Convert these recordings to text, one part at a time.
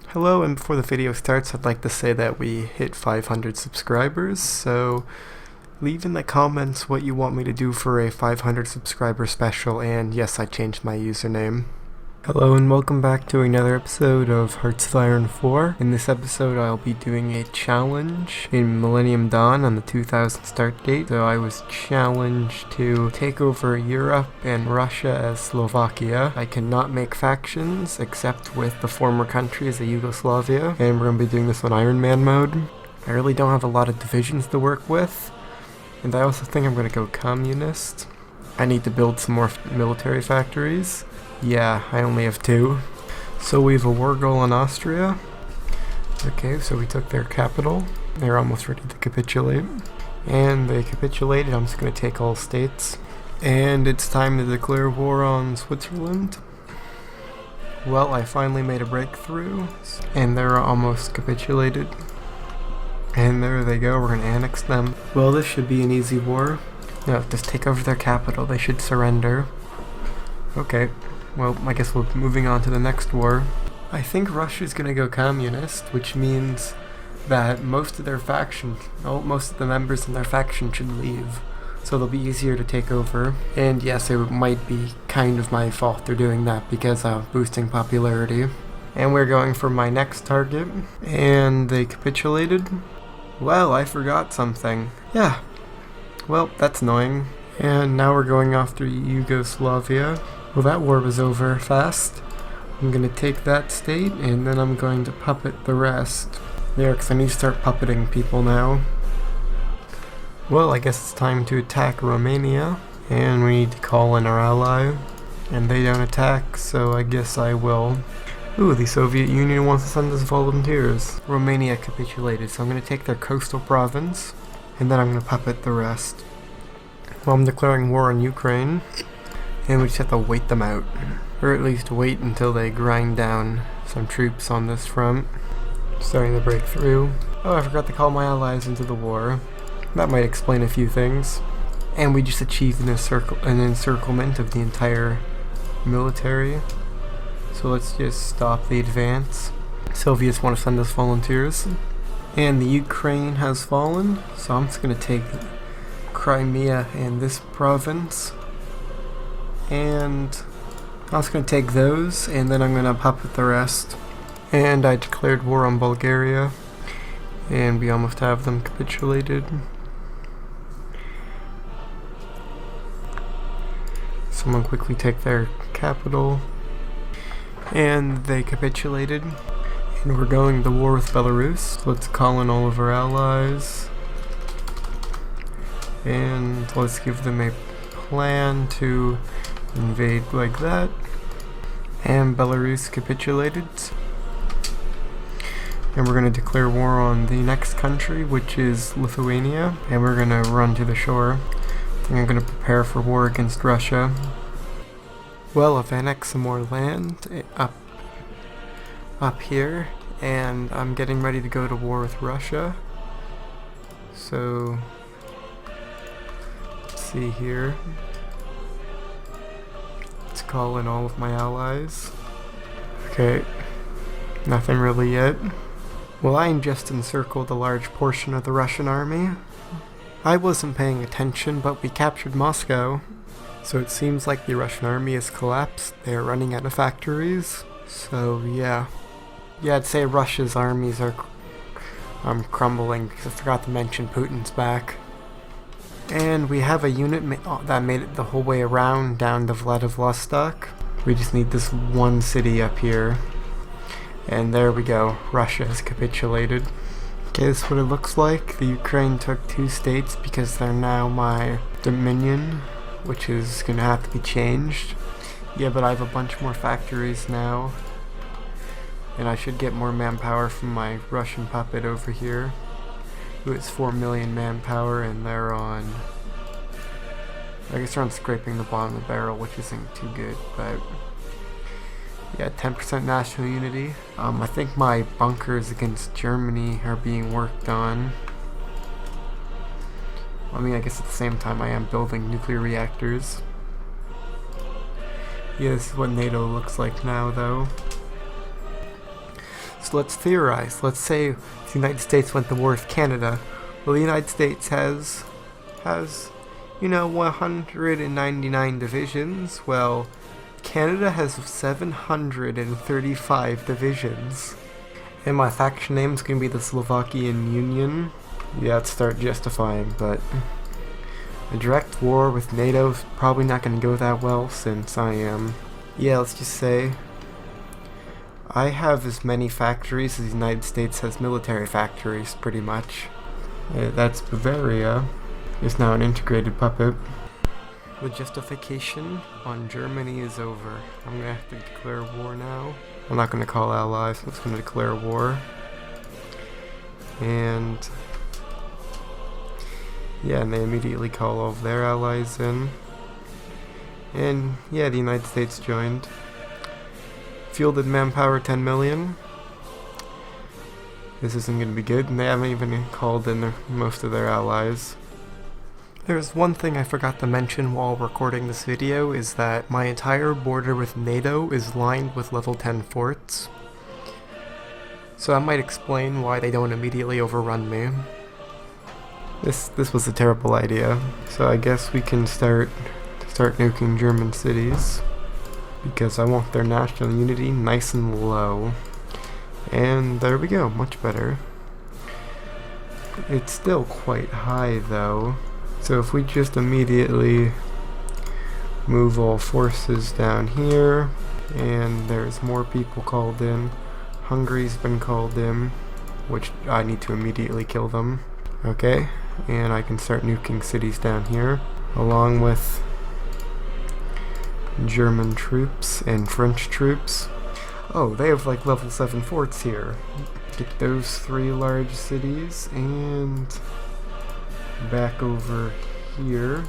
Hello, and before the video starts, I'd like to say that we hit 500 subscribers, so leave in the comments what you want me to do for a 500 subscriber special, and yes, I changed my username. Hello and welcome back to another episode of Hearts of Iron 4. In this episode I'll be doing a challenge in Millennium Dawn on the 2000 start date. So I was challenged to take over Europe and Russia as Slovakia. I cannot make factions except with the former countries of Yugoslavia, and we're going to be doing this on Iron Man mode. I really don't have a lot of divisions to work with, and I also think I'm going to go communist. I need to build some more military factories. Yeah, I only have 2. So we have a war goal on Austria. Okay, so we took their capital. They're almost ready to capitulate. And they capitulated. I'm just going to take all states. And it's time to declare war on Switzerland. Well, I finally made a breakthrough. And they're almost capitulated. And there they go, we're going to annex them. Well, this should be an easy war. No, just take over their capital. They should surrender. Okay. Well, I guess we're moving on to the next war. I think Russia's gonna go communist, which means that most of the members in their faction should leave. So they'll be easier to take over. And yes, it might be kind of my fault they're doing that because of boosting popularity. And we're going for my next target. And they capitulated. Well, I forgot something. Yeah. Well, that's annoying. And now we're going after Yugoslavia. Well, that war was over fast. I'm going to take that state, and then I'm going to puppet the rest. There, because I need to start puppeting people now. Well, I guess it's time to attack Romania. And we need to call in our ally. And they don't attack, so I guess I will. Ooh, the Soviet Union wants to send us volunteers. Romania capitulated, so I'm going to take their coastal province. And then I'm going to puppet the rest. Well, I'm declaring war on Ukraine. And we just have to wait them out. Or at least wait until they grind down some troops on this front. Starting to break through. Oh, I forgot to call my allies into the war. That might explain a few things. And we just achieved an encirclement of the entire military. So let's just stop the advance. Soviets want to send us volunteers. And the Ukraine has fallen. So I'm just going to take Crimea and this province. And I'm just going to take those, and then I'm going to puppet the rest. And I declared war on Bulgaria, and we almost have them capitulated. Someone quickly take their capital, and they capitulated. And we're going to war with Belarus. Let's call in all of our allies, and let's give them a plan to invade like that. And Belarus capitulated. And we're going to declare war on the next country, which is Lithuania. And we're going to run to the shore. I think I'm going to prepare for war against Russia. Well, I've annexed some more land up here. And I'm getting ready to go to war with Russia. So, let's see here. Call in all of my allies. Okay, nothing really yet. Well, I just encircled a large portion of the Russian army. I wasn't paying attention, but we captured Moscow. So it seems like the Russian army has collapsed. They are running out of factories. So yeah. Yeah, I'd say Russia's armies are crumbling because I forgot to mention Putin's back. And we have a unit that made it the whole way around down to Vladivostok. We just need this one city up here. And there we go. Russia has capitulated. Okay, this is what it looks like. The Ukraine took 2 states because they're now my dominion, which is going to have to be changed. Yeah, but I have a bunch more factories now. And I should get more manpower from my Russian puppet over here. It's 4 million manpower, and they're on, I guess they're on scraping the bottom of the barrel, which isn't too good, but yeah, 10% national unity. I think my bunkers against Germany are being worked on. I mean, I guess at the same time I am building nuclear reactors. Yeah, this is what NATO looks like now, though. So let's theorize. Let's say the United States went to war with Canada. Well, the United States has 199 divisions. Well, Canada has 735 divisions. And my faction name is going to be the Slovakian Union. Yeah, let's start justifying, but a direct war with NATO is probably not going to go that well since let's just say I have as many factories as the United States has military factories, pretty much. That's Bavaria. Is now an integrated puppet. The justification on Germany is over. I'm going to have to declare war now. I'm not going to call allies, I'm just going to declare war. And they immediately call all of their allies in. And the United States joined. Fielded manpower 10 million. This isn't going to be good, and they haven't even called in most of their allies. There's one thing I forgot to mention while recording this video, is that my entire border with NATO is lined with level 10 forts. So that might explain why they don't immediately overrun me. This was a terrible idea. So I guess we can start nuking German cities, because I want their national unity nice and low. And there we go, much better. It's still quite high though. So if we just immediately move all forces down here, and there's more people called in. Hungary's been called in, which I need to immediately kill them. Okay, and I can start nuking cities down here, along with German troops and French troops. Oh, they have like level 7 forts here. Get those 3 large cities, and back over here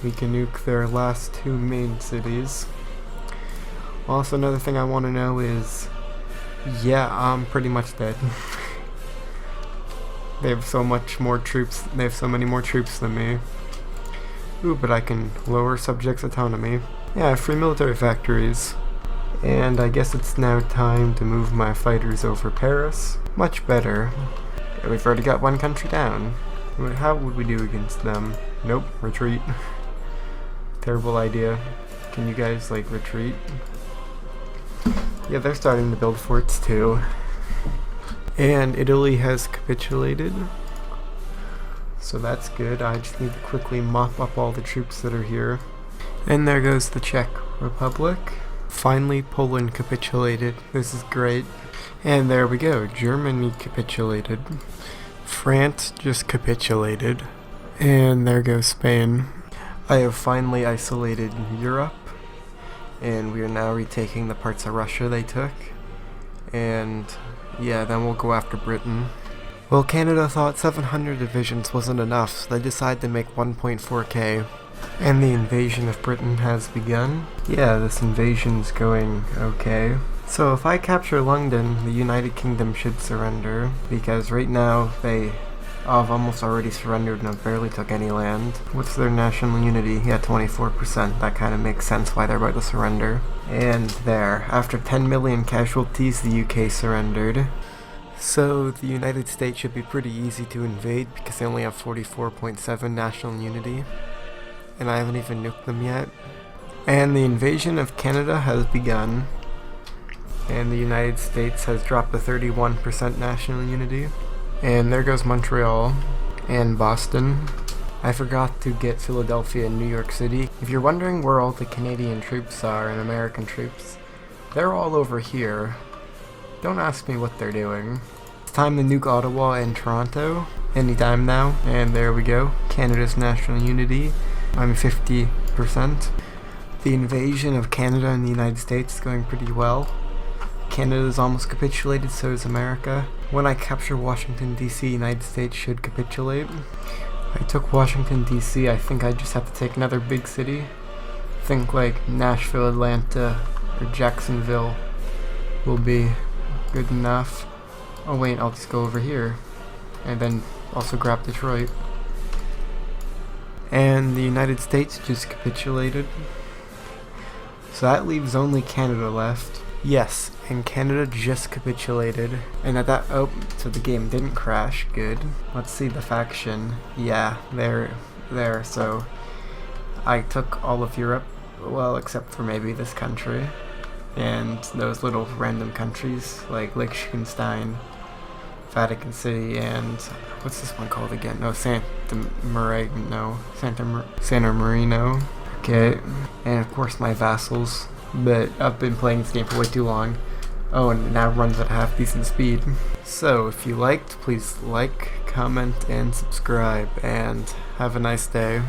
we can nuke their last 2 main cities. Also, another thing I want to know is, I'm pretty much dead. They have so much more troops, they have so many more troops than me. Ooh, but I can lower subjects' autonomy. Yeah, free military factories. And I guess it's now time to move my fighters over Paris. Much better. We've already got 1 country down. How would we do against them? Nope, retreat. Terrible idea. Can you guys, retreat? Yeah, they're starting to build forts too. And Italy has capitulated. So that's good. I just need to quickly mop up all the troops that are here. And there goes the Czech Republic. Finally, Poland capitulated. This is great. And there we go. Germany capitulated. France just capitulated. And there goes Spain. I have finally isolated Europe. And we are now retaking the parts of Russia they took. And then we'll go after Britain. Well, Canada thought 700 divisions wasn't enough, so they decided to make 1.4k. And the invasion of Britain has begun. Yeah, this invasion's going okay. So if I capture London, the United Kingdom should surrender, because right now they have almost already surrendered and have barely took any land. What's their national unity? Yeah, 24%. That kind of makes sense why they're about to surrender. And there, after 10 million casualties, the UK surrendered. So the United States should be pretty easy to invade because they only have 44.7 national unity. And I haven't even nuked them yet. And the invasion of Canada has begun. And the United States has dropped to 31% national unity. And there goes Montreal and Boston. I forgot to get Philadelphia and New York City. If you're wondering where all the Canadian troops are and American troops, they're all over here. Don't ask me what they're doing. It's time to nuke Ottawa and Toronto anytime now. And there we go. Canada's national unity. I'm 50%. The invasion of Canada and the United States is going pretty well. Canada's almost capitulated, so is America. When I capture Washington, D.C., United States should capitulate. I took Washington, D.C., I think I just have to take another big city. Think like Nashville, Atlanta, or Jacksonville will be good enough. Oh wait, I'll just go over here. And then also grab Detroit. And the United States just capitulated. So that leaves only Canada left. Yes, and Canada just capitulated. And at that, oh, so the game didn't crash, good. Let's see the faction. Yeah, there, so I took all of Europe, well, except for maybe this country, and those little random countries, like Liechtenstein, Vatican City, and what's this one called again? No, Santa Marino. Okay, and of course my vassals, but I've been playing this game for way too long. Oh, and it now runs at half decent speed. So, if you liked, please like, comment, and subscribe, and have a nice day.